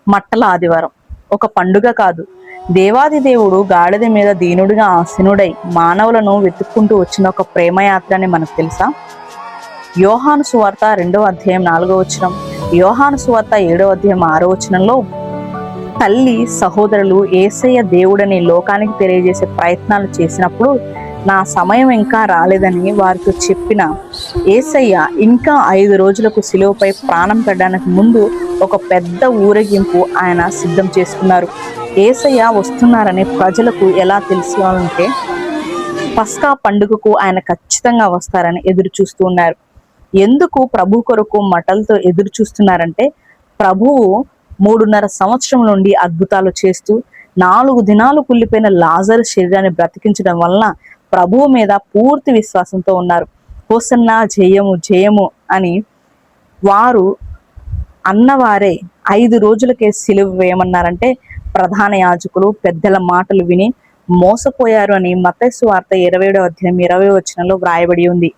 మట్టల ఆదివారం ఒక పండుగ కాదు. దేవాది దేవుడు గాడిద మీద దీనుడిగా ఆసీనుడై మానవులను వెతుక్కుంటూ వచ్చిన ఒక ప్రేమయాత్ర అని మనకు తెలుసా? యోహాను సువార్త 2వ అధ్యాయం 4వ వచనం, యోహాను సువార్త 7వ అధ్యాయం 6వ వచనంలో తల్లి సహోదరులు యేసయ్య దేవుడని లోకానికి తెలియజేసే ప్రయత్నాలు చేసినప్పుడు నా సమయం ఇంకా రాలేదని వారితో చెప్పిన యేసయ్య ఇంకా 5 రోజులకు శిలువపై ప్రాణం పెట్టడానికి ముందు ఒక పెద్ద ఊరేగింపు ఆయన సిద్ధం చేసుకున్నారు. యేసయ్య వస్తున్నారని ప్రజలకు ఎలా తెలుసుకోవాలంటే పస్కా పండుగకు ఆయన ఖచ్చితంగా వస్తారని ఎదురు చూస్తూ ఉన్నారు. ఎందుకు ప్రభు కొరకు మటలతో ఎదురు చూస్తున్నారంటే ప్రభువు 3.5 సంవత్సరం నుండి అద్భుతాలు చేస్తూ 4 దినాలు కుళ్ళిపోయిన లాజరు శరీరాన్ని బ్రతికించడం వలన ప్రభువు మీద పూర్తి విశ్వాసంతో ఉన్నారు. హోసన్నా జయము జయము అని వారు అన్నవారే 5 రోజులకే సిలువ వేయమన్నారంటే ప్రధాన యాజకులు పెద్దల మాటలు విని మోసపోయారు అని మత్తయి సువార్త 27వ అధ్యాయం 20వ వచనంలో వ్రాయబడి ఉంది.